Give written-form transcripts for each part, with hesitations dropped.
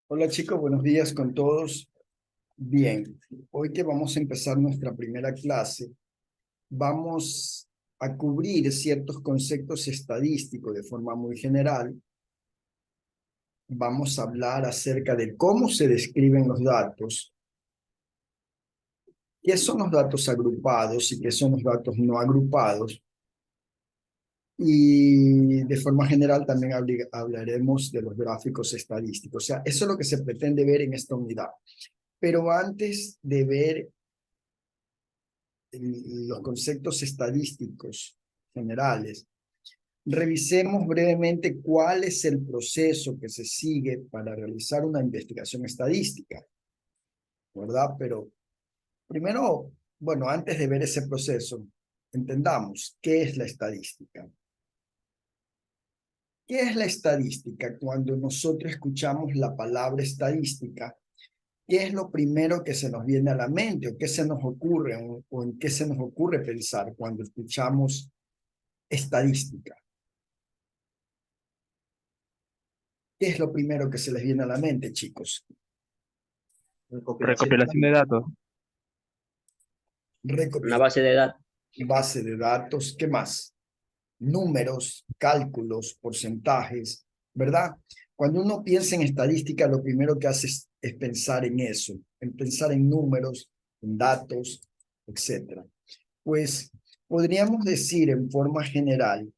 Hola chicos, buenos días con todos. Bien, hoy que vamos a empezar nuestra primera clase, vamos a cubrir ciertos conceptos estadísticos de forma muy general. Vamos a hablar acerca de cómo se describen los datos, qué son los datos agrupados y qué son los datos no agrupados. Y de forma general también hablaremos de los gráficos estadísticos. O sea, eso es lo que se pretende ver en esta unidad. Pero antes de ver los conceptos estadísticos generales, revisemos brevemente cuál es el proceso que se sigue para realizar una investigación estadística, ¿verdad? Pero primero, bueno, antes de ver ese proceso, entendamos qué es la estadística. ¿Qué es la estadística? Cuando nosotros escuchamos la palabra estadística, ¿qué es lo primero que se nos viene a la mente o qué se nos ocurre o en qué se nos ocurre pensar cuando escuchamos estadística? ¿Qué es lo primero que se les viene a la mente, chicos? Recopilación de Recopilación de datos. datos. Una Recopilación, base de datos. base de datos, ¿qué más? Números, cálculos, porcentajes, ¿verdad? Cuando uno piensa en estadística, lo primero que hace es pensar en eso, en pensar en números, en datos, etcétera. Pues podríamos decir en forma general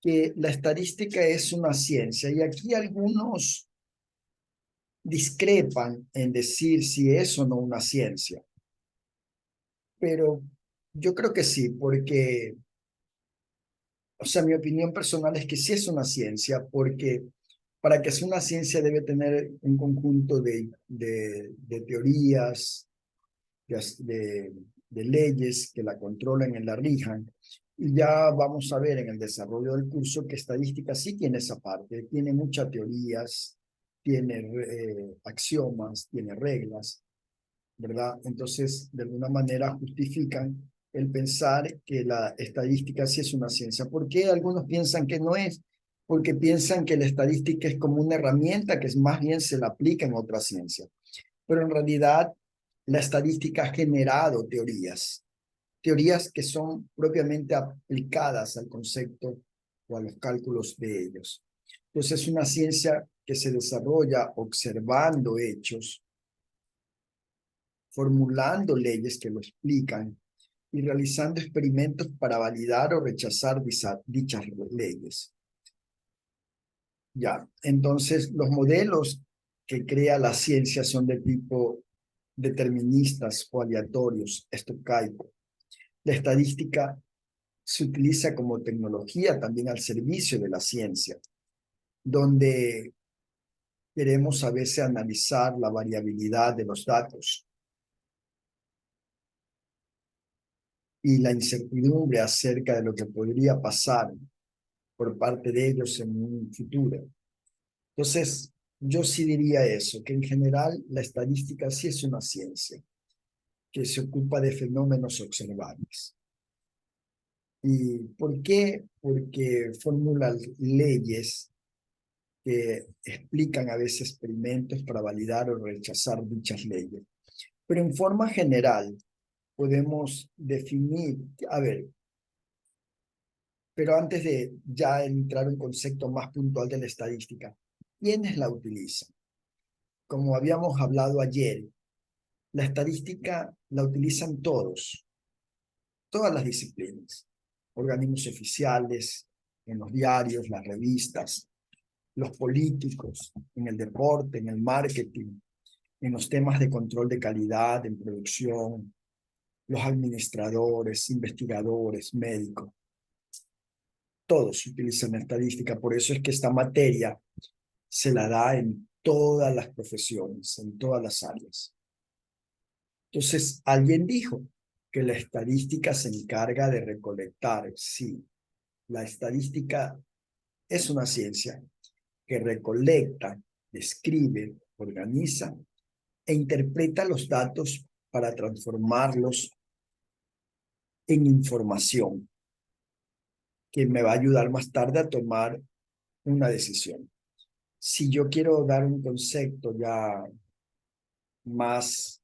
que la estadística es una ciencia y aquí algunos discrepan en decir si es o no una ciencia, pero yo creo que sí, porque, o sea, mi opinión personal es que sí es una ciencia, porque para que sea una ciencia debe tener un conjunto de teorías, de leyes que la controlan y la rijan. Y ya vamos a ver en el desarrollo del curso que estadística sí tiene esa parte, tiene muchas teorías, tiene axiomas, tiene reglas, ¿verdad? Entonces, de alguna manera justifican el pensar que la estadística sí es una ciencia. ¿Por qué algunos piensan que no es? Porque piensan que la estadística es como una herramienta que es más bien se la aplica en otra ciencia. Pero en realidad, la estadística ha generado teorías, teorías que son propiamente aplicadas al concepto o a los cálculos de ellos. Entonces, es una ciencia que se desarrolla observando hechos, formulando leyes que lo explican y realizando experimentos para validar o rechazar dichas leyes. Ya, entonces los modelos que crea la ciencia son de tipo deterministas o aleatorios, estocaico. La estadística se utiliza como tecnología también al servicio de la ciencia, donde queremos a veces analizar la variabilidad de los datos y la incertidumbre acerca de lo que podría pasar por parte de ellos en un futuro. Entonces, yo sí diría eso, que en general la estadística sí es una ciencia que se ocupa de fenómenos observables. ¿Y por qué? Porque formula leyes que explican a veces experimentos para validar o rechazar dichas leyes. Pero en forma general podemos definir, a ver, pero antes de ya entrar en un concepto más puntual de la estadística, ¿quiénes la utilizan? Como habíamos hablado ayer, la estadística la utilizan todos, todas las disciplinas, organismos oficiales, en los diarios, las revistas, los políticos, en el deporte, en el marketing, en los temas de control de calidad, en producción, los administradores, investigadores, médicos, todos utilizan estadística. Por eso es que esta materia se la da en todas las profesiones, en todas las áreas. Entonces, alguien dijo que la estadística se encarga de recolectar. Sí, la estadística es una ciencia que recolecta, describe, organiza e interpreta los datos para transformarlos en información que me va a ayudar más tarde a tomar una decisión. si yo quiero dar un concepto ya más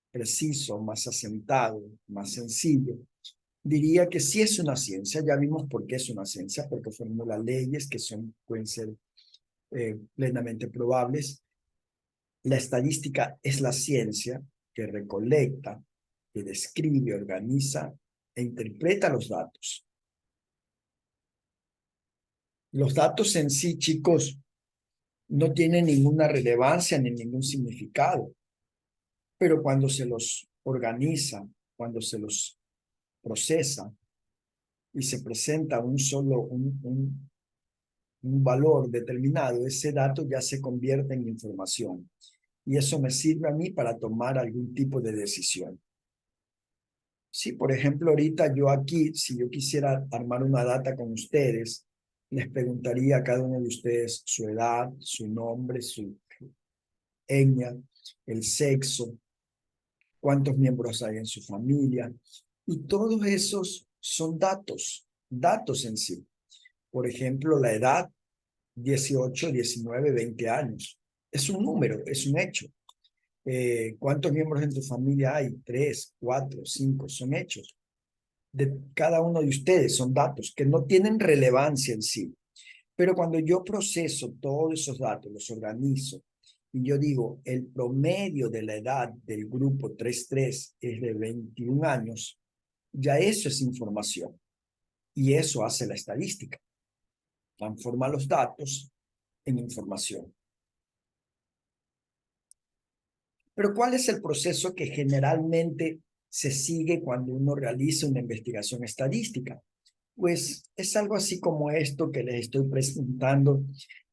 preciso, más asentado, más sencillo, diría que sí es una ciencia. Ya vimos por qué es una ciencia, porque formula leyes que pueden ser plenamente probables. La estadística es la ciencia que recolecta, que describe, organiza e interpreta los datos. Los datos en sí, chicos, no tienen ninguna relevancia ni ningún significado, pero cuando se los organiza, cuando se los procesa y se presenta un valor determinado, ese dato ya se convierte en información. Y eso me sirve a mí para tomar algún tipo de decisión. Sí, por ejemplo, ahorita yo aquí, si yo quisiera armar una data con ustedes, les preguntaría a cada uno de ustedes su edad, su nombre, su etnia, el sexo, cuántos miembros hay en su familia. Y todos esos son datos, datos en sí. Por ejemplo, la edad, 18, 19, 20 años. Es un número, es un hecho. ¿Cuántos miembros en tu familia hay? 3, 4, 5, son hechos. De cada uno de ustedes son datos que no tienen relevancia en sí. Pero cuando yo proceso todos esos datos, los organizo, y yo digo, el promedio de la edad del grupo 3-3 es de 21 años, ya eso es información. Y eso hace la estadística. Transforma los datos en información. Pero ¿cuál es el proceso que generalmente se sigue cuando uno realiza una investigación estadística? Pues es algo así como esto que les estoy presentando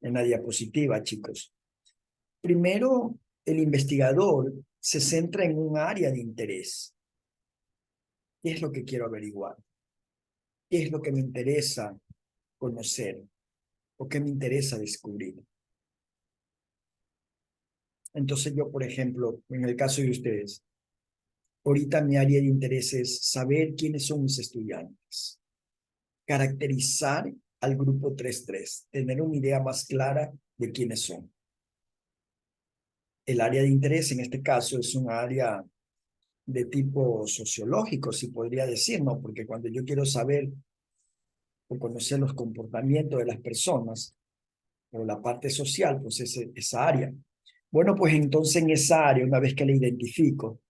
en la diapositiva, chicos. Primero, el investigador se centra en un área de interés. ¿Qué es lo que quiero averiguar? ¿Qué es lo que me interesa conocer? ¿O qué me interesa descubrir? Entonces yo, por ejemplo, en el caso de ustedes, ahorita mi área de interés es saber quiénes son mis estudiantes, caracterizar al grupo 3-3, tener una idea más clara de quiénes son. El área de interés en este caso es un área de tipo sociológico, si podría decir, ¿no? Porque cuando yo quiero saber o conocer los comportamientos de las personas, o la parte social, pues esa área. Bueno, pues entonces en esa área, una vez que la identifico,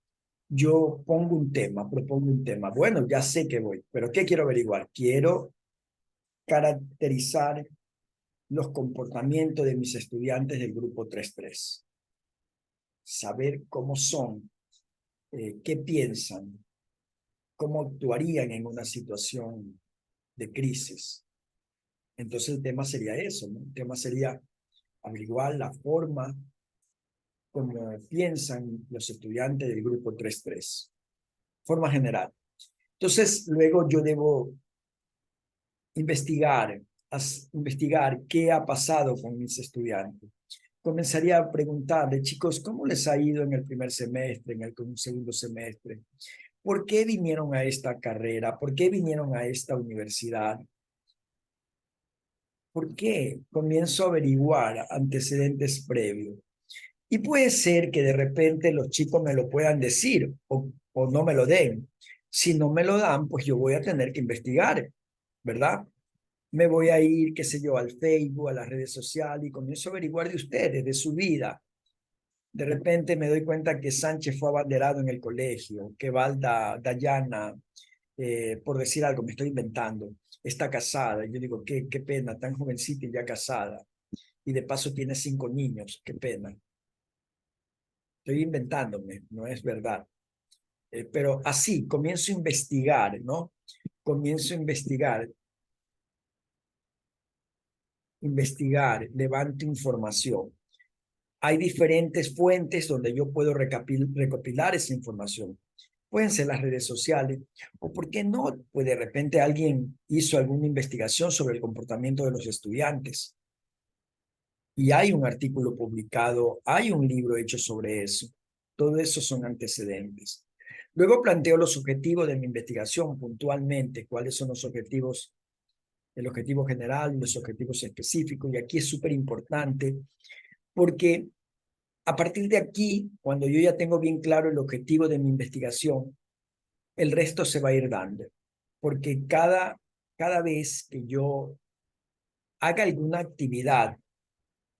yo pongo un tema, propongo un tema. Bueno, ya sé que voy, pero ¿qué quiero averiguar? Quiero caracterizar los comportamientos de mis estudiantes del grupo 3-3. Saber cómo son, qué piensan, cómo actuarían en una situación de crisis. Entonces el tema sería eso, ¿no? El tema sería averiguar la forma como piensan los estudiantes del grupo 3-3, forma general. Entonces luego yo debo investigar qué ha pasado con mis estudiantes. Comenzaría a preguntarle, chicos, ¿cómo les ha ido en el primer semestre, en el segundo semestre? ¿Por qué vinieron a esta carrera? ¿Por qué vinieron a esta universidad? ¿Por qué? Comienzo a averiguar antecedentes previos. Y puede ser que de repente los chicos me lo puedan decir o no me lo den. Si no me lo dan, pues yo voy a tener que investigar, ¿verdad? Me voy a ir, qué sé yo, al Facebook, a las redes sociales y comienzo a averiguar de ustedes, de su vida. De repente me doy cuenta que Sánchez fue abanderado en el colegio, que Valda, Dayana, por decir algo, me estoy inventando, está casada. Y yo digo, qué pena, tan jovencita y ya casada. Y de paso tiene 5 niños, qué pena. Estoy inventándome, no es verdad. Pero así, comienzo a investigar, ¿no? Comienzo a investigar, levanto información. Hay diferentes fuentes donde yo puedo recopilar esa información. Pueden ser las redes sociales, o por qué no, pues de repente alguien hizo alguna investigación sobre el comportamiento de los estudiantes y hay un artículo publicado, hay un libro hecho sobre eso. Todo eso son antecedentes. Luego planteo los objetivos de mi investigación puntualmente, cuáles son los objetivos el objetivo general y los objetivos específicos. Y aquí es súper importante porque a partir de aquí, cuando yo ya tengo bien claro el objetivo de mi investigación, el resto se va a ir dando. Porque cada vez que yo haga alguna actividad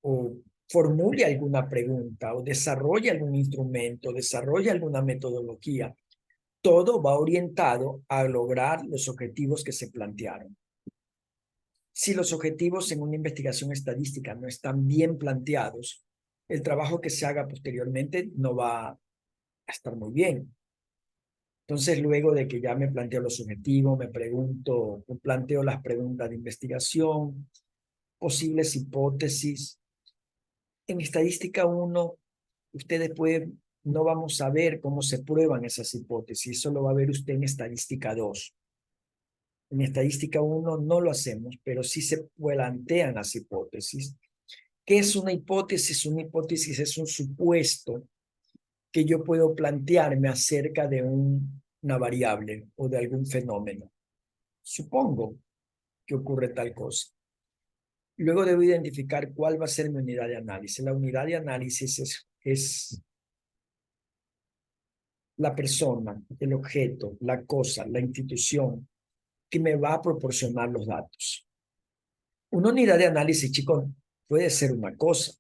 o formule alguna pregunta o desarrolle algún instrumento, desarrolle alguna metodología, todo va orientado a lograr los objetivos que se plantearon. Si los objetivos en una investigación estadística no están bien planteados, el trabajo que se haga posteriormente no va a estar muy bien. Entonces, luego de que ya me planteo los objetivos, me planteo las preguntas de investigación, posibles hipótesis. En estadística 1, ustedes pueden, no vamos a ver cómo se prueban esas hipótesis, eso lo va a ver usted en estadística 2. En estadística 1 no lo hacemos, pero sí se plantean las hipótesis. ¿Qué es una hipótesis? Una hipótesis es un supuesto que yo puedo plantearme acerca de una variable o de algún fenómeno. Supongo que ocurre tal cosa. Luego debo identificar cuál va a ser mi unidad de análisis. La unidad de análisis es la persona, el objeto, la cosa, la institución que me va a proporcionar los datos. Una unidad de análisis, chicos, puede ser una cosa,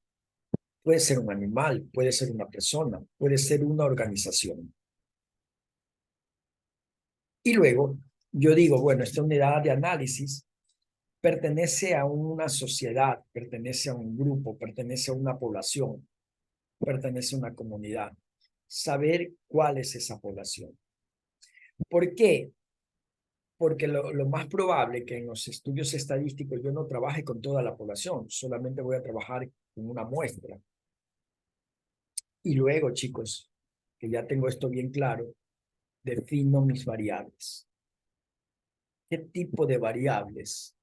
puede ser un animal, puede ser una persona, puede ser una organización. Y luego yo digo, bueno, esta unidad de análisis pertenece a una sociedad, pertenece a un grupo, pertenece a una población, pertenece a una comunidad. Saber cuál es esa población. ¿Por qué? Porque lo más probable que en los estudios estadísticos yo no trabaje con toda la población, solamente voy a trabajar con una muestra. Y luego, chicos, que ya tengo esto bien claro, defino mis variables. ¿Qué tipo de variables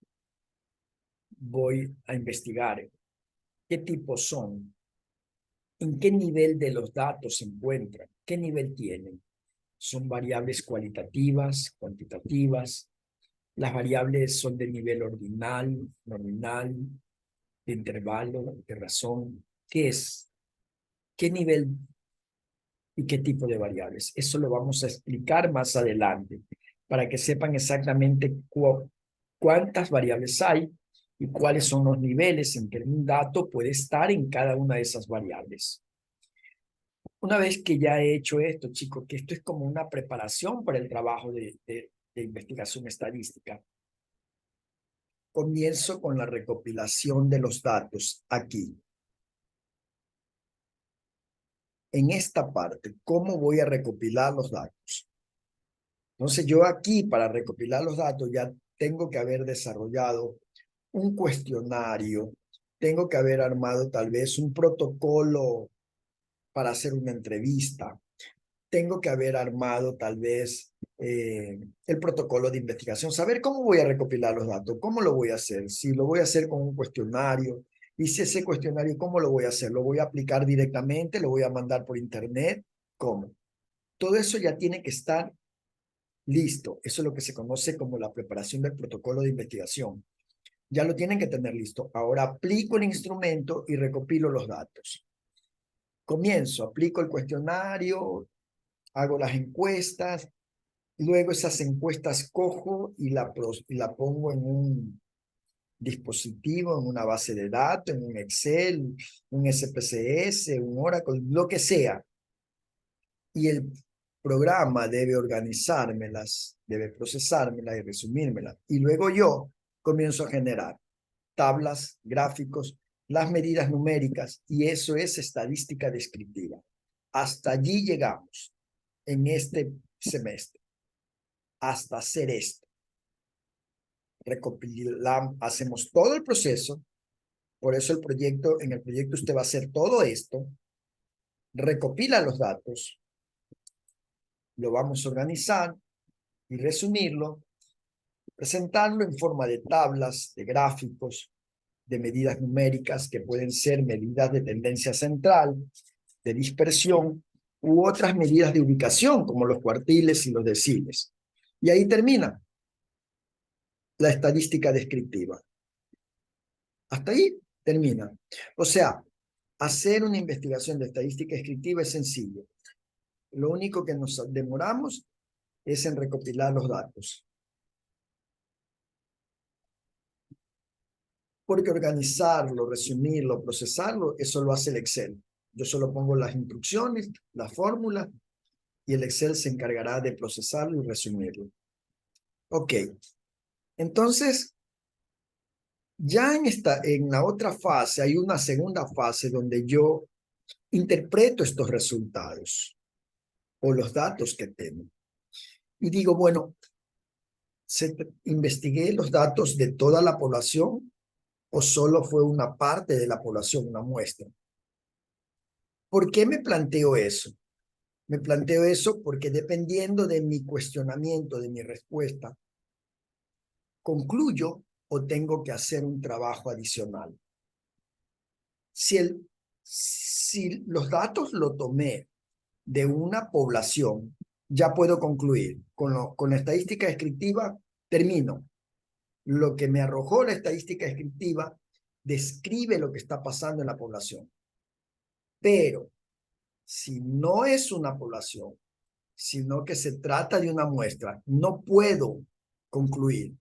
voy a investigar? ¿Qué tipos son? ¿En qué nivel de los datos se encuentran? ¿Qué nivel tienen? ¿Son variables cualitativas, cuantitativas? Las variables son de nivel ordinal, nominal, de intervalo, de razón. ¿Qué es? ¿Qué nivel y qué tipo de variables? Eso lo vamos a explicar más adelante para que sepan exactamente cuántas variables hay y cuáles son los niveles en que un dato puede estar en cada una de esas variables. Una vez que ya he hecho esto, chicos, que esto es como una preparación para el trabajo de investigación estadística, comienzo con la recopilación de los datos aquí. En esta parte, ¿cómo voy a recopilar los datos? Entonces yo aquí, para recopilar los datos, ya tengo que haber desarrollado un cuestionario, tengo que haber armado tal vez un protocolo para hacer una entrevista, tengo que haber armado tal vez el protocolo de investigación, saber cómo voy a recopilar los datos, cómo lo voy a hacer, si lo voy a hacer con un cuestionario, y si ese cuestionario, ¿cómo lo voy a hacer? ¿Lo voy a aplicar directamente? ¿Lo voy a mandar por internet? ¿Cómo? Todo eso ya tiene que estar listo. Eso es lo que se conoce como la preparación del protocolo de investigación. Ya lo tienen que tener listo. Ahora aplico el instrumento y recopilo los datos. Comienzo, aplico el cuestionario, hago las encuestas, luego esas encuestas cojo y la pongo en un dispositivo, en una base de datos, en un Excel, un SPSS, un Oracle, lo que sea. Y el programa debe organizármelas, debe procesármelas y resumírmelas. Y luego yo comienzo a generar tablas, gráficos, las medidas numéricas, y eso es estadística descriptiva. Hasta allí llegamos en este semestre, hasta hacer esto. Recopilamos, hacemos todo el proceso, por eso en el proyecto usted va a hacer todo esto, recopila los datos, lo vamos a organizar y resumirlo, presentarlo en forma de tablas, de gráficos, de medidas numéricas que pueden ser medidas de tendencia central, de dispersión u otras medidas de ubicación como los cuartiles y los deciles. Y ahí termina. la estadística descriptiva. Hasta ahí termina. O sea, hacer una investigación de estadística descriptiva es sencillo. Lo único que nos demoramos es en recopilar los datos. Porque organizarlo, resumirlo, procesarlo, eso lo hace el Excel. Yo solo pongo las instrucciones, las fórmulas, y el Excel se encargará de procesarlo y resumirlo. Ok. Entonces, ya en la otra fase hay una segunda fase donde yo interpreto estos resultados o los datos que tengo. Y digo, bueno, ¿investigué los datos de toda la población o solo fue una parte de la población, una muestra? ¿Por qué me planteo eso? Me planteo eso porque dependiendo de mi cuestionamiento, de mi respuesta, concluyo o tengo que hacer un trabajo adicional. Si los datos lo tomé de una población, ya puedo concluir. Con la estadística descriptiva termino. Lo que me arrojó la estadística descriptiva describe lo que está pasando en la población. Pero si no es una población, sino que se trata de una muestra, no puedo concluir.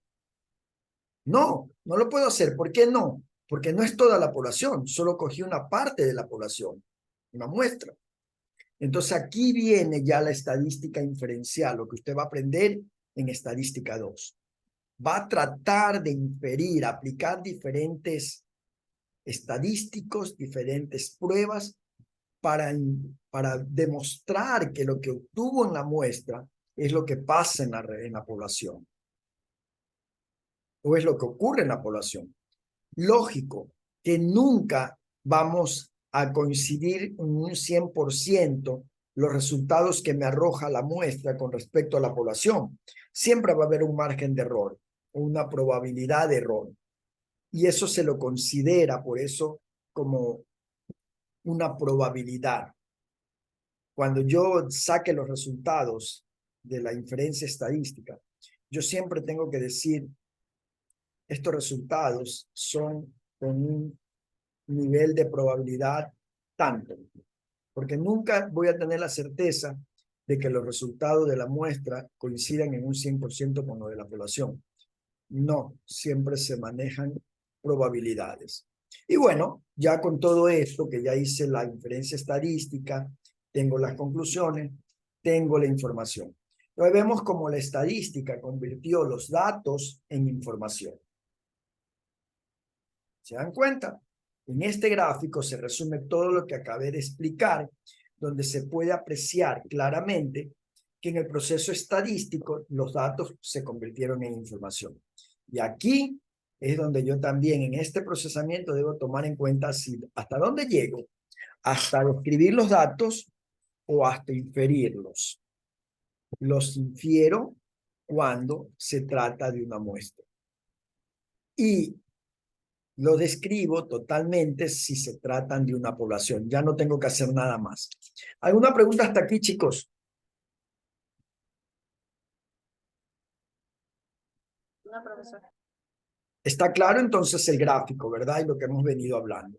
No lo puedo hacer. ¿Por qué no? Porque no es toda la población, solo cogí una parte de la población, una muestra. Entonces aquí viene ya la estadística inferencial, lo que usted va a aprender en estadística 2. Va a tratar de inferir, aplicar diferentes estadísticos, diferentes pruebas para demostrar que lo que obtuvo en la muestra es lo que pasa en la población o es lo que ocurre en la población. Lógico que nunca vamos a coincidir en un 100% los resultados que me arroja la muestra con respecto a la población. Siempre va a haber un margen de error, una probabilidad de error. Y eso se lo considera, por eso, como una probabilidad. Cuando yo saque los resultados de la inferencia estadística, yo siempre tengo que decir, estos resultados son con un nivel de probabilidad tanto, porque nunca voy a tener la certeza de que los resultados de la muestra coincidan en un 100% con lo de la población. No, siempre se manejan probabilidades. Y bueno, ya con todo esto, que ya hice la inferencia estadística, tengo las conclusiones, tengo la información. Entonces vemos cómo la estadística convirtió los datos en información. ¿Se dan cuenta? En este gráfico se resume todo lo que acabé de explicar, donde se puede apreciar claramente que en el proceso estadístico los datos se convirtieron en información. Y aquí es donde yo también en este procesamiento debo tomar en cuenta hasta dónde llego, hasta describir los datos o hasta inferirlos. Los infiero cuando se trata de una muestra. Y lo describo totalmente si se tratan de una población. Ya no tengo que hacer nada más. ¿Alguna pregunta hasta aquí, chicos? No, profesor. Está claro entonces el gráfico, ¿verdad? Y lo que hemos venido hablando.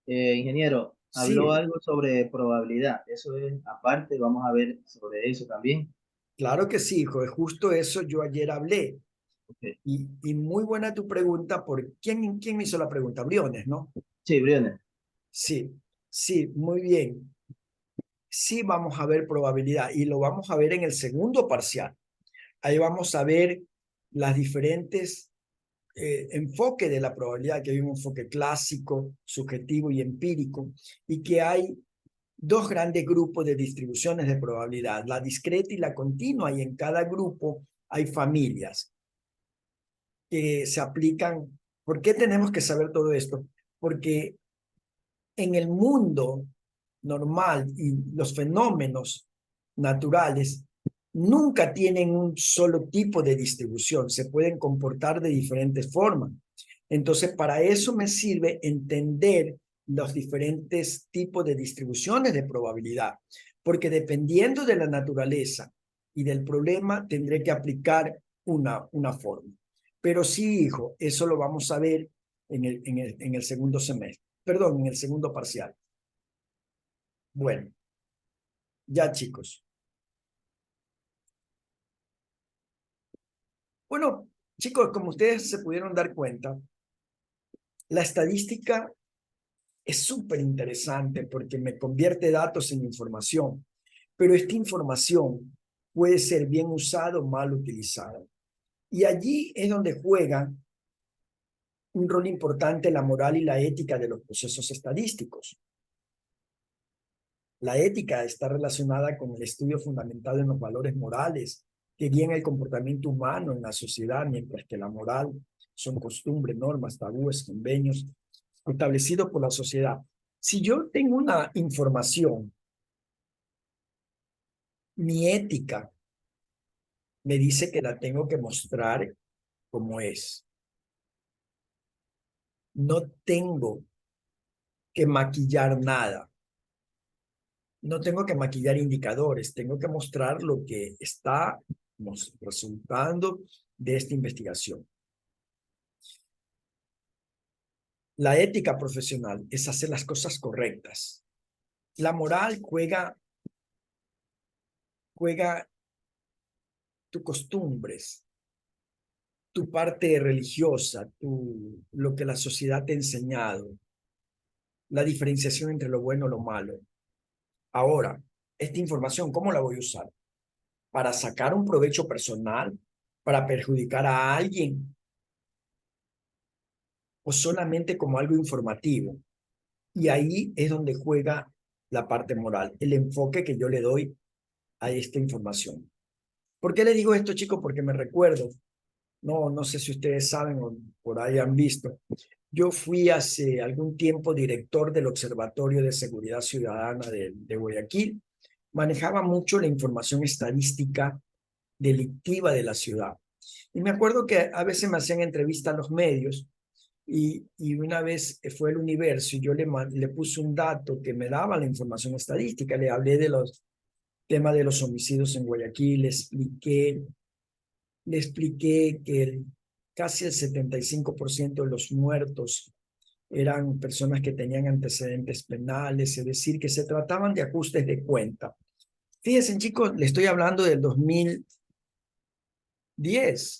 Ingeniero, habló Sí, algo sobre probabilidad. Eso es aparte, vamos a ver sobre eso también. claro que sí, hijo. Es justo eso yo ayer hablé. Okay. Y muy buena tu pregunta. ¿Quién me hizo la pregunta? Briones, ¿no? Sí, Briones. Sí, muy bien. Sí vamos a ver probabilidad y lo vamos a ver en el segundo parcial. Ahí vamos a ver las diferentes enfoques de la probabilidad, que hay un enfoque clásico, subjetivo y empírico, y que hay dos grandes grupos de distribuciones de probabilidad, la discreta y la continua, y en cada grupo hay familias que se aplican. ¿Por qué tenemos que saber todo esto? Porque en el mundo normal y los fenómenos naturales nunca tienen un solo tipo de distribución, se pueden comportar de diferentes formas. Entonces, para eso me sirve entender los diferentes tipos de distribuciones de probabilidad, porque dependiendo de la naturaleza y del problema, tendré que aplicar una forma. Pero sí, hijo, eso lo vamos a ver en el segundo semestre. Perdón, en el segundo parcial. Bueno, ya chicos. Bueno, chicos, como ustedes se pudieron dar cuenta, la estadística es súper interesante porque me convierte datos en información, pero esta información puede ser bien usada o mal utilizada. Y allí es donde juega un rol importante la moral y la ética de los procesos estadísticos. La ética está relacionada con el estudio fundamentado en los valores morales que guían el comportamiento humano en la sociedad, mientras que la moral son costumbres, normas, tabúes, convenios establecidos por la sociedad. Si yo tengo una información, mi ética me dice que la tengo que mostrar como es. No tengo que maquillar nada. No tengo que maquillar indicadores, tengo que mostrar lo que está resultando de esta investigación. La ética profesional es hacer las cosas correctas. La moral juega tus costumbres, tu parte religiosa, lo que la sociedad te ha enseñado, la diferenciación entre lo bueno y lo malo. Ahora, esta información, ¿cómo la voy a usar? ¿Para sacar un provecho personal? ¿Para perjudicar a alguien? ¿O solamente como algo informativo? Y ahí es donde juega la parte moral, el enfoque que yo le doy a esta información. ¿Por qué le digo esto, chicos? Porque me recuerdo, no sé si ustedes saben o por ahí han visto, yo fui hace algún tiempo director del Observatorio de Seguridad Ciudadana de Guayaquil. Manejaba mucho la información estadística delictiva de la ciudad. Y me acuerdo que a veces me hacían entrevistas a los medios y una vez fue el Universo y yo le puse un dato que me daba la información estadística, le hablé de los temas de los homicidios en Guayaquil, le expliqué que casi el 75% de los muertos eran personas que tenían antecedentes penales, es decir, que se trataban de ajustes de cuenta. Fíjense, chicos, le estoy hablando del 2010.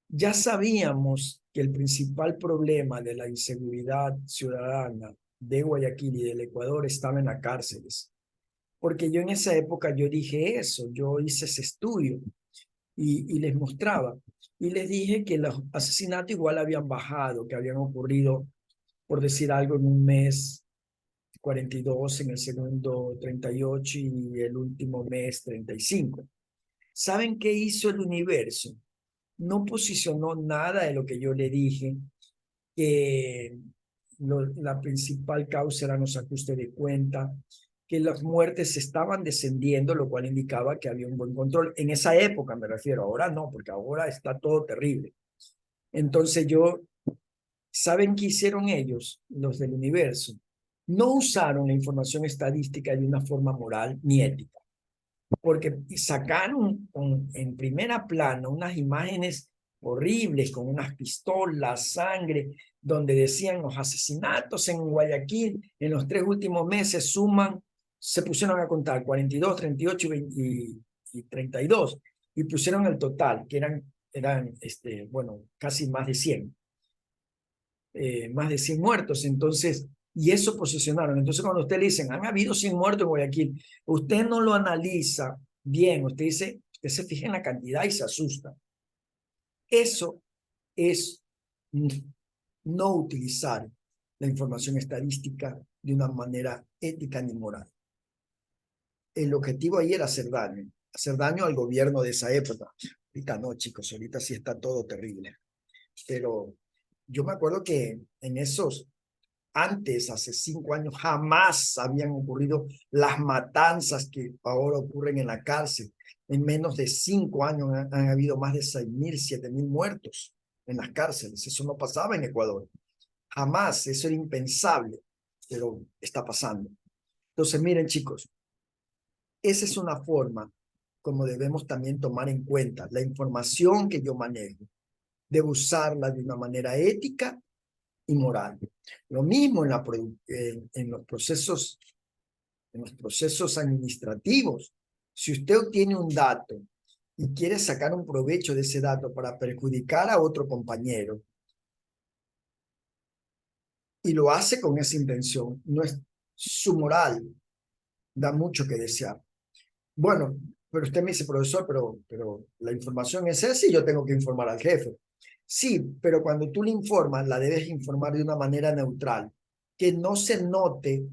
Ya sabíamos que el principal problema de la inseguridad ciudadana de Guayaquil y del Ecuador estaba en las cárceles. Porque yo en esa época yo dije eso, yo hice ese estudio y les mostraba. Y les dije que los asesinatos igual habían bajado, que habían ocurrido, por decir algo, en un mes 42, en el segundo 38 y el último mes 35. ¿Saben qué hizo el Universo? No posicionó nada de lo que yo le dije, que la principal causa eran los ajustes de cuenta, que las muertes estaban descendiendo, lo cual indicaba que había un buen control. En esa época me refiero, ahora no, porque ahora está todo terrible. Entonces ¿saben qué hicieron ellos, los del Universo? No usaron la información estadística de una forma moral ni ética, porque sacaron en primera plana unas imágenes horribles con unas pistolas, sangre, donde decían los asesinatos en Guayaquil en los 3 últimos meses se pusieron a contar 42, 38 y 32, y pusieron el total, que eran bueno, casi más de 100 muertos. Entonces, y eso posicionaron. Entonces, cuando usted le dicen, han habido 100 muertos en Guayaquil, usted no lo analiza bien, usted se fija en la cantidad y se asusta. Eso es no utilizar la información estadística de una manera ética ni moral. El objetivo ahí era hacer daño al gobierno de esa época. Ahorita no, chicos, ahorita sí está todo terrible. Pero yo me acuerdo que antes, hace 5 años, jamás habían ocurrido las matanzas que ahora ocurren en la cárcel. En menos de 5 años han habido más de 6.000, 7.000 muertos en las cárceles. Eso no pasaba en Ecuador. Jamás, eso era impensable, pero está pasando. Entonces, miren, chicos, esa es una forma como debemos también tomar en cuenta. La información que yo manejo, debo usarla de una manera ética y moral. Lo mismo en los procesos administrativos. Si usted obtiene un dato y quiere sacar un provecho de ese dato para perjudicar a otro compañero y lo hace con esa intención, no es su moral, da mucho que desear. Bueno, pero usted me dice, profesor, pero la información es esa y yo tengo que informar al jefe. Sí, pero cuando tú le informas, la debes informar de una manera neutral, que no se note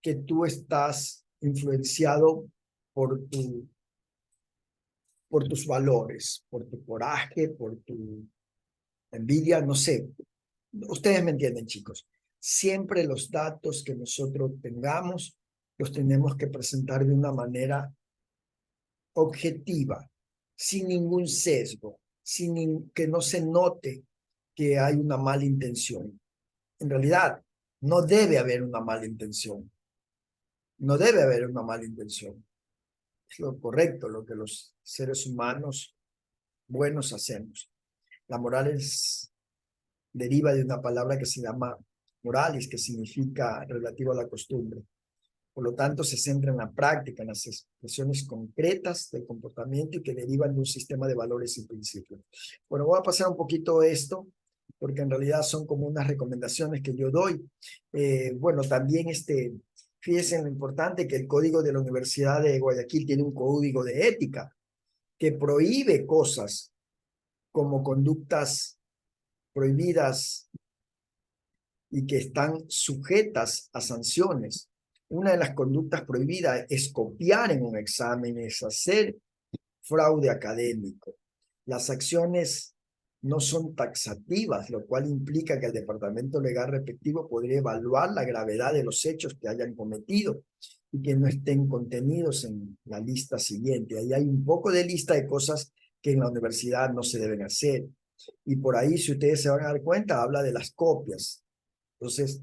que tú estás influenciado por por tus valores, por tu coraje, por tu envidia, no sé. Ustedes me entienden, chicos. Siempre los datos que nosotros tengamos los tenemos que presentar de una manera objetiva, sin ningún sesgo, que no se note que hay una mala intención. En realidad, no debe haber una mala intención. No debe haber una mala intención. Es lo correcto, lo que los seres humanos buenos hacemos. La moral deriva de una palabra que se llama moralis, que significa relativo a la costumbre. Por lo tanto, se centra en la práctica, en las expresiones concretas del comportamiento y que derivan de un sistema de valores y principios. Bueno, voy a pasar un poquito esto, porque en realidad son como unas recomendaciones que yo doy. Bueno, también fíjense en lo importante que el Código de la Universidad de Guayaquil tiene un código de ética que prohíbe cosas como conductas prohibidas y que están sujetas a sanciones. Una de las conductas prohibidas es copiar en un examen, es hacer fraude académico. Las acciones no son taxativas, lo cual implica que el departamento legal respectivo podría evaluar la gravedad de los hechos que hayan cometido y que no estén contenidos en la lista siguiente. Ahí hay un poco de lista de cosas que en la universidad no se deben hacer. Y por ahí, si ustedes se van a dar cuenta, habla de las copias. Entonces,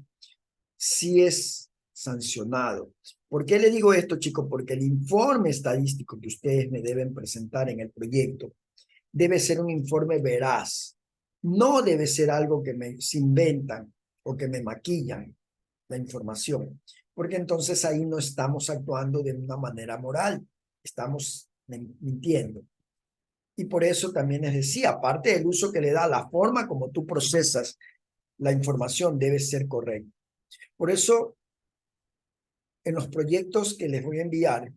sí es sancionado. ¿Por qué le digo esto, chicos? Porque el informe estadístico que ustedes me deben presentar en el proyecto debe ser un informe veraz. No debe ser algo que se inventan o que me maquillan la información, porque entonces ahí no estamos actuando de una manera moral, estamos mintiendo. Y por eso también les decía, aparte del uso que le da, la forma como tú procesas la información debe ser correcta. Por eso, en los proyectos que les voy a enviar,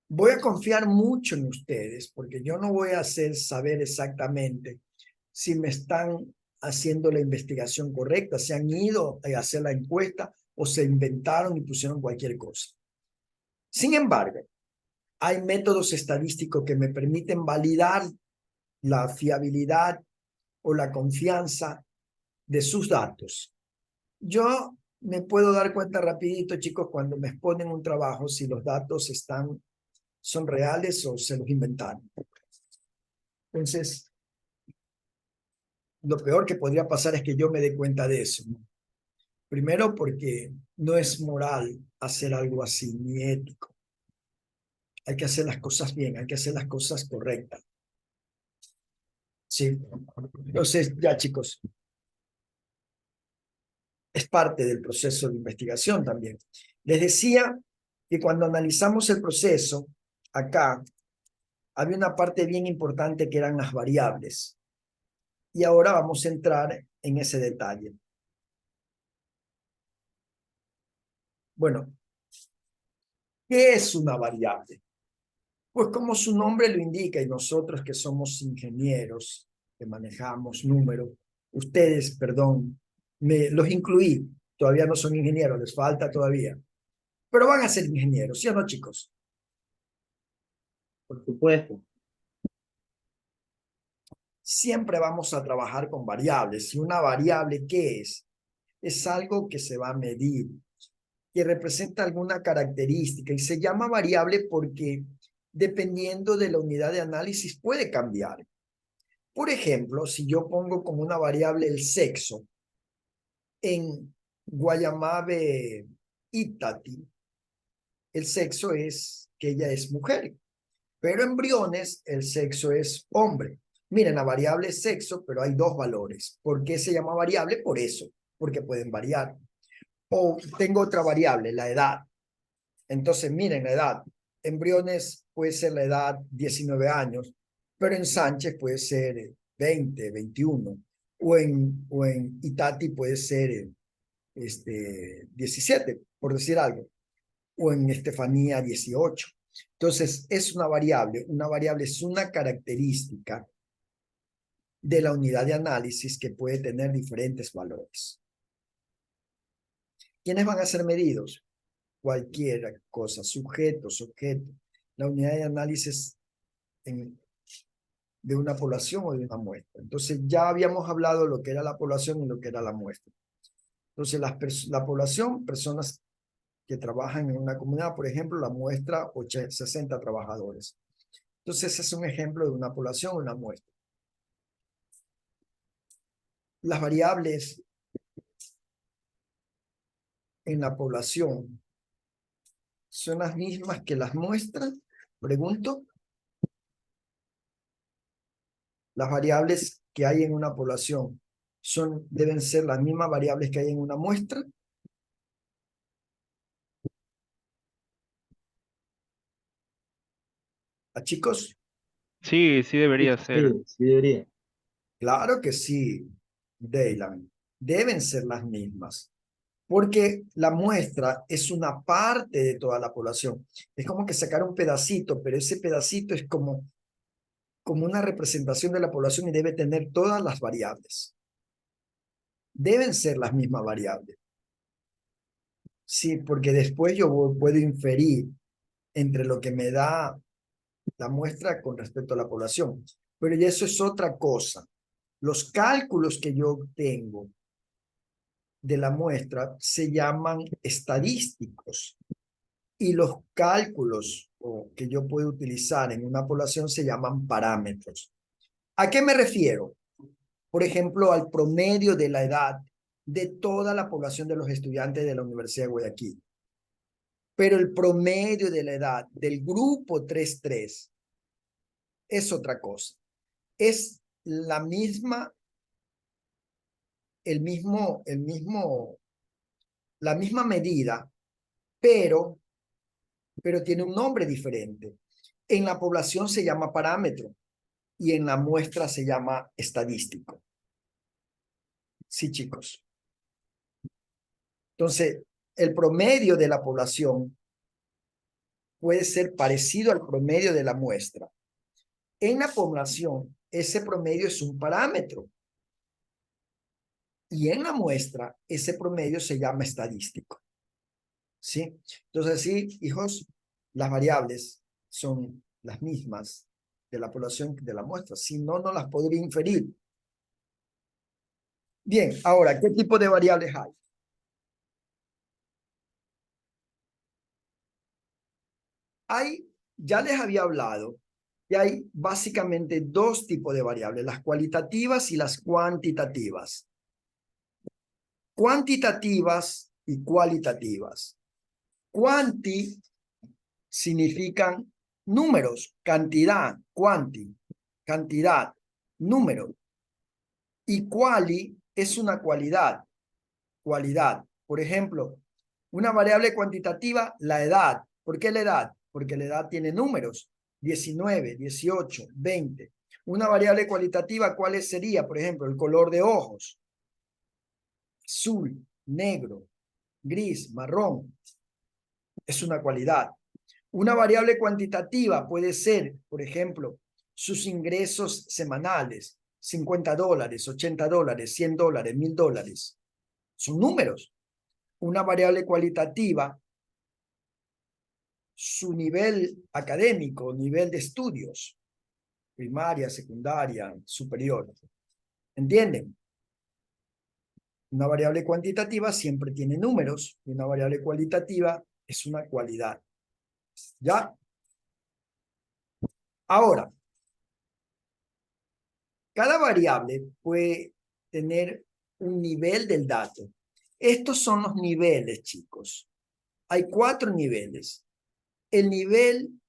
voy a confiar mucho en ustedes, porque yo no voy a hacer saber exactamente si me están haciendo la investigación correcta, si han ido a hacer la encuesta o se inventaron y pusieron cualquier cosa. Sin embargo, hay métodos estadísticos que me permiten validar la fiabilidad o la confianza de sus datos. Yo me puedo dar cuenta rapidito, chicos, cuando me exponen un trabajo, si los datos son reales o se los inventaron. Entonces, lo peor que podría pasar es que yo me dé cuenta de eso, ¿no? Primero porque no es moral hacer algo así, ni ético. Hay que hacer las cosas bien, hay que hacer las cosas correctas. Sí. Entonces, ya chicos, es parte del proceso de investigación también. Les decía que cuando analizamos el proceso, acá había una parte bien importante que eran las variables. Y ahora vamos a entrar en ese detalle. Bueno, ¿qué es una variable? Pues como su nombre lo indica y nosotros que somos ingenieros, que manejamos números, ustedes, perdón, los incluí, todavía no son ingenieros, les falta todavía, pero van a ser ingenieros, ¿sí o no, chicos? Por supuesto. Siempre vamos a trabajar con variables. ¿Y una variable qué es? Es algo que se va a medir, que representa alguna característica y se llama variable porque dependiendo de la unidad de análisis puede cambiar. Por ejemplo, si yo pongo como una variable el sexo en Guayamabe Itati, el sexo es que ella es mujer, pero embriones el sexo es hombre. Miren, la variable es sexo, pero hay dos valores. ¿Por qué se llama variable? Por eso, porque pueden variar. O tengo otra variable, la edad. Entonces, miren, la edad. Embriones puede ser la edad 19 años, pero en Sánchez puede ser 20, 21. O en Itati puede ser 17, por decir algo. O en Estefanía 18. Entonces, es una variable. Una variable es una característica de la unidad de análisis que puede tener diferentes valores. ¿Quiénes van a ser medidos? Cualquier cosa, sujetos, objetos. La unidad de análisis de una población o de una muestra. Entonces, ya habíamos hablado de lo que era la población y lo que era la muestra. Entonces, la población, personas que trabajan en una comunidad, por ejemplo, la muestra 60 trabajadores. Entonces, ese es un ejemplo de una población o una muestra. Las variables en la población son las mismas que las muestras. Pregunto. Las variables que hay en una población deben ser las mismas variables que hay en una muestra. ¿A chicos? Sí, sí debería ser. Sí, sí debería. Claro que sí, Daylan. Deben ser las mismas. Porque la muestra es una parte de toda la población. Es como que sacar un pedacito, pero ese pedacito es como una representación de la población y debe tener todas las variables. Deben ser las mismas variables. Sí, porque después yo puedo inferir entre lo que me da la muestra con respecto a la población. Pero ya eso es otra cosa. Los cálculos que yo tengo de la muestra se llaman estadísticos y los cálculos que yo puedo utilizar en una población se llaman parámetros. ¿A qué me refiero? Por ejemplo, al promedio de la edad de toda la población de los estudiantes de la Universidad de Guayaquil. Pero el promedio de la edad del grupo 3.3 es otra cosa. Es la misma, la misma medida, pero tiene un nombre diferente. En la población se llama parámetro y en la muestra se llama estadístico. Sí, chicos. Entonces, el promedio de la población puede ser parecido al promedio de la muestra. En la población, ese promedio es un parámetro. Y en la muestra, ese promedio se llama estadístico. ¿Sí? Entonces, sí, hijos, las variables son las mismas de la población de la muestra. Si no, no las podría inferir. Bien, ahora, ¿qué tipo de variables hay? Ya les había hablado que hay básicamente dos tipos de variables, las cualitativas y las cuantitativas. Cuantitativas y cualitativas. Cuanti significan números, cantidad, cantidad, número. Y quali es una cualidad. Por ejemplo, una variable cuantitativa, la edad. ¿Por qué la edad? Porque la edad tiene números, 19, 18, 20. Una variable cualitativa, ¿cuál sería? Por ejemplo, el color de ojos. Azul, negro, gris, marrón. Es una cualidad. Una variable cuantitativa puede ser, por ejemplo, sus ingresos semanales, $50, $80, $100, $1000. Son números. Una variable cualitativa, su nivel académico, nivel de estudios, primaria, secundaria, superior. ¿Entienden? Una variable cuantitativa siempre tiene números y una variable cualitativa es una cualidad. ¿Ya? Ahora, cada variable puede tener un nivel del dato. Estos son los niveles, chicos. Hay 4 niveles. El nivel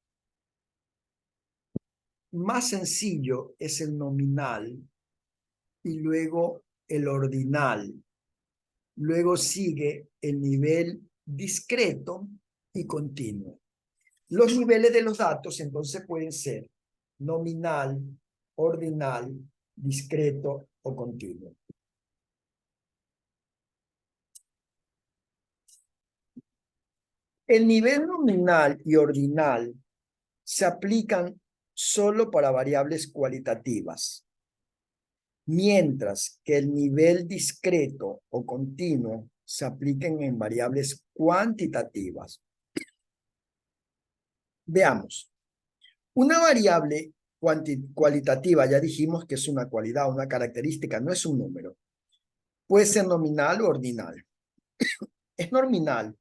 más sencillo es el nominal y luego el ordinal. Luego sigue el nivel discreto y continuo. Los niveles de los datos entonces pueden ser nominal, ordinal, discreto o continuo. El nivel nominal y ordinal se aplican solo para variables cualitativas, mientras que el nivel discreto o continuo se apliquen en variables cuantitativas. Veamos. Una variable cualitativa, ya dijimos que es una cualidad, una característica, no es un número. Puede ser nominal o ordinal. Es nominal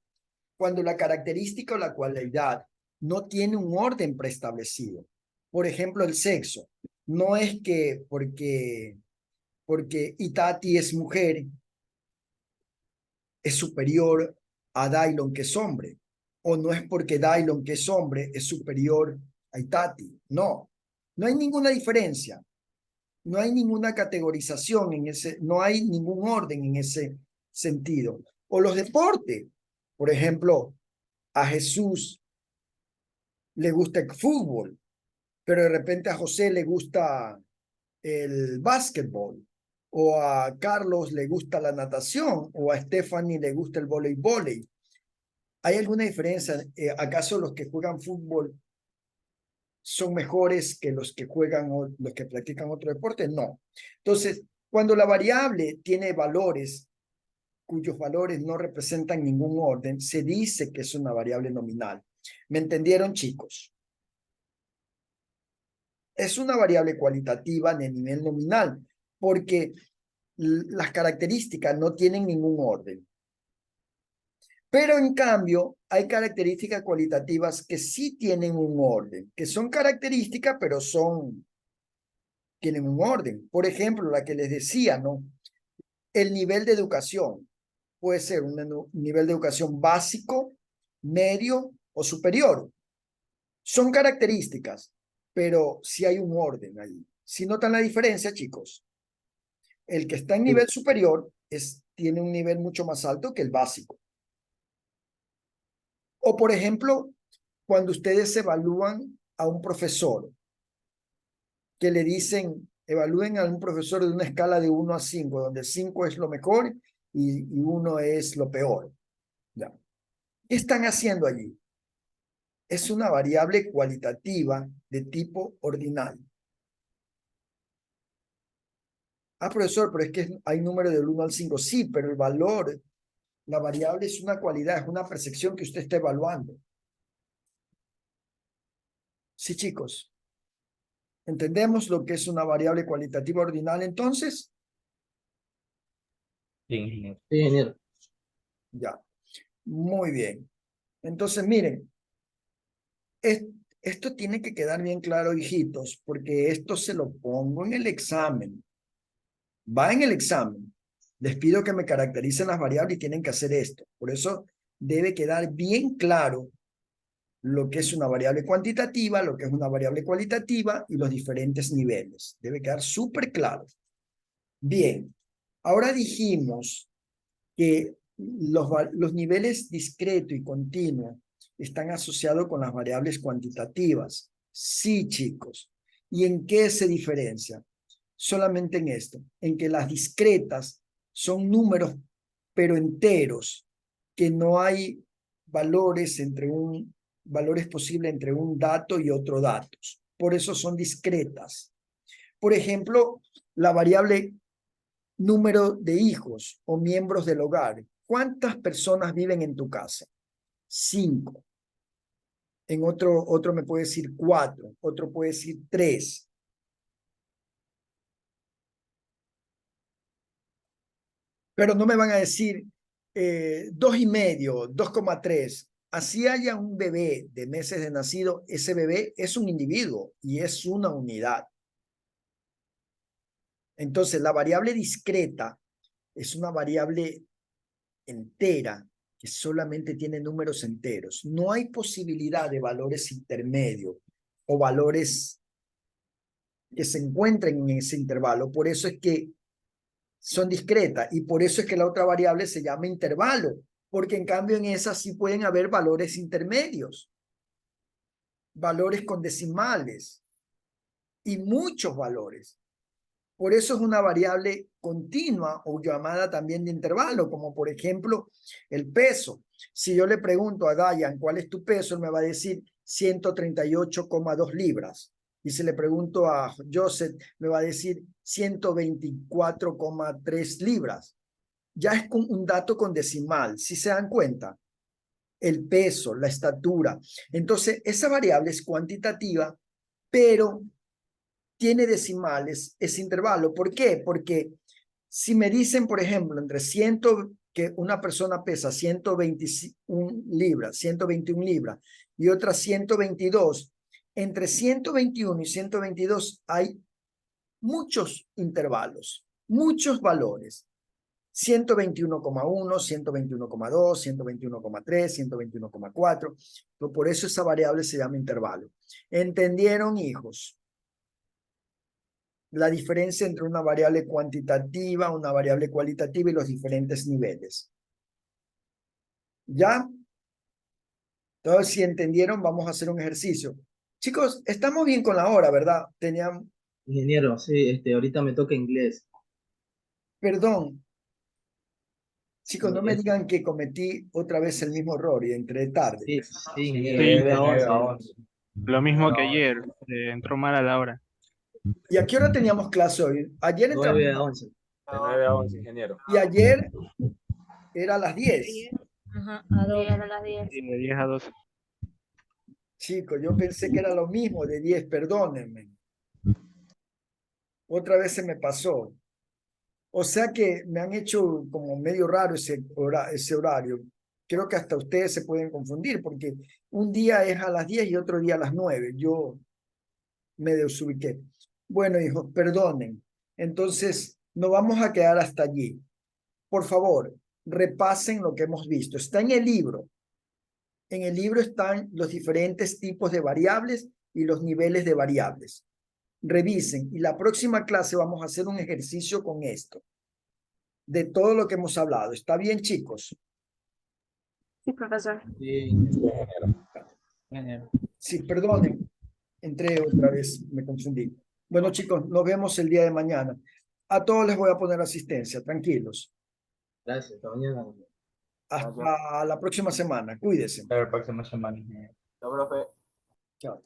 cuando la característica o la cualidad no tiene un orden preestablecido. Por ejemplo, el sexo. No es que porque Itati es mujer, es superior a Dailon, que es hombre. O no es porque Dailon, que es hombre, es superior a Itati. No, no hay ninguna diferencia. No hay ninguna categorización en ese, no hay ningún orden en ese sentido. O los deportes. Por ejemplo, a Jesús le gusta el fútbol, pero de repente a José le gusta el básquetbol, o a Carlos le gusta la natación, o a Stephanie le gusta el voleibol. ¿Hay alguna diferencia? ¿Acaso los que juegan fútbol son mejores que los que juegan o los que practican otro deporte? No. Entonces, cuando la variable tiene valores cuyos valores no representan ningún orden, se dice que es una variable nominal. ¿Me entendieron, chicos? Es una variable cualitativa de nivel nominal, porque las características no tienen ningún orden. Pero en cambio, hay características cualitativas que sí tienen un orden, que son características, pero tienen un orden. Por ejemplo, la que les decía, ¿no? El nivel de educación puede ser un nivel de educación básico, medio o superior. Son características, pero sí hay un orden ahí. ¿Sí notan la diferencia, chicos? El que está en nivel superior tiene un nivel mucho más alto que el básico. O, por ejemplo, cuando ustedes evalúan a un profesor, que le dicen, evalúen a un profesor de una escala de 1 a 5, donde 5 es lo mejor y 1 es lo peor. ¿Ya? ¿Qué están haciendo allí? Es una variable cualitativa de tipo ordinal. Ah, profesor, pero es que hay número del 1 al 5. Sí, pero el valor, la variable es una cualidad, es una percepción que usted está evaluando. Sí, chicos. ¿Entendemos lo que es una variable cualitativa ordinal entonces? Sí, ingeniero. Sí, ingeniero. Ya. Muy bien. Entonces, miren, esto tiene que quedar bien claro, hijitos, porque esto se lo pongo en el examen. Va en el examen. Les pido que me caractericen las variables y tienen que hacer esto. Por eso debe quedar bien claro lo que es una variable cuantitativa, lo que es una variable cualitativa y los diferentes niveles. Debe quedar súper claro. Bien, ahora dijimos que los niveles discreto y continuo están asociados con las variables cuantitativas. Sí, chicos. ¿Y en qué se diferencia? Solamente en esto, en que las discretas son números, pero enteros, que no hay valores posibles entre un dato y otro dato. Por eso son discretas. Por ejemplo, la variable número de hijos o miembros del hogar. ¿Cuántas personas viven en tu casa? 5. En otro me puede decir 4, otro puede decir 3. Pero no me van a decir 2,5, 2,3. Así haya un bebé de meses de nacido, ese bebé es un individuo y es una unidad. Entonces, la variable discreta es una variable entera que solamente tiene números enteros. No hay posibilidad de valores intermedios o valores que se encuentren en ese intervalo. Por eso es que son discretas y por eso es que la otra variable se llama intervalo, porque en cambio en esa sí pueden haber valores intermedios, valores con decimales y muchos valores. Por eso es una variable continua o llamada también de intervalo, como por ejemplo el peso. Si yo le pregunto a Dayan cuál es tu peso, él me va a decir 138,2 libras. Y si le pregunto a Joseph, me va a decir 124,3 libras. Ya es un dato con decimal, si se dan cuenta. El peso, la estatura. Entonces, esa variable es cuantitativa, pero tiene decimales ese intervalo. ¿Por qué? Porque si me dicen, por ejemplo, que una persona pesa 121 libras y otra 122, entre 121 y 122 hay muchos intervalos, muchos valores. 121,1, 121,2, 121,3, 121,4. Por eso esa variable se llama intervalo. ¿Entendieron, hijos? La diferencia entre una variable cuantitativa, una variable cualitativa y los diferentes niveles. ¿Ya? Entonces, si entendieron, vamos a hacer un ejercicio. Chicos, estamos bien con la hora, ¿verdad? Tenían, Ingeniero, sí, ahorita me toca inglés. perdón. Chicos, no me Es- digan que cometí otra vez el mismo error y entré tarde. Sí, sí, ingeniero, Sí, 9 a 11. 11. lo mismo que ayer, entró mal a la hora. ¿Y a qué hora teníamos clase hoy? Ayer entramos 9 a 11. De 9 a 11, ingeniero. y ayer era a las 10. Ajá, a 2 a las 10. Sí, de 10 a 12. Chicos, yo pensé que era lo mismo de 10, perdónenme. Otra vez se me pasó. O sea que me han hecho como medio raro ese horario. Creo que hasta ustedes se pueden confundir porque un día es a las 10 y otro día a las 9. Yo me desubiqué. Bueno, hijos, perdonen. Entonces, nos vamos a quedar hasta allí. Por favor, repasen lo que hemos visto. Está en el libro. En el libro están los diferentes tipos de variables y los niveles de variables. Revisen y la próxima clase vamos a hacer un ejercicio con esto, de todo lo que hemos hablado. ¿Está bien, chicos? Sí, profesor. Sí, Ingeniero. Sí, perdonen, entré otra vez, me confundí. Bueno, chicos, nos vemos el día de mañana. A todos les voy a poner asistencia, tranquilos. gracias, hasta mañana. Hasta la próxima semana. Cuídense. Hasta la próxima semana, ingeniero. Chao.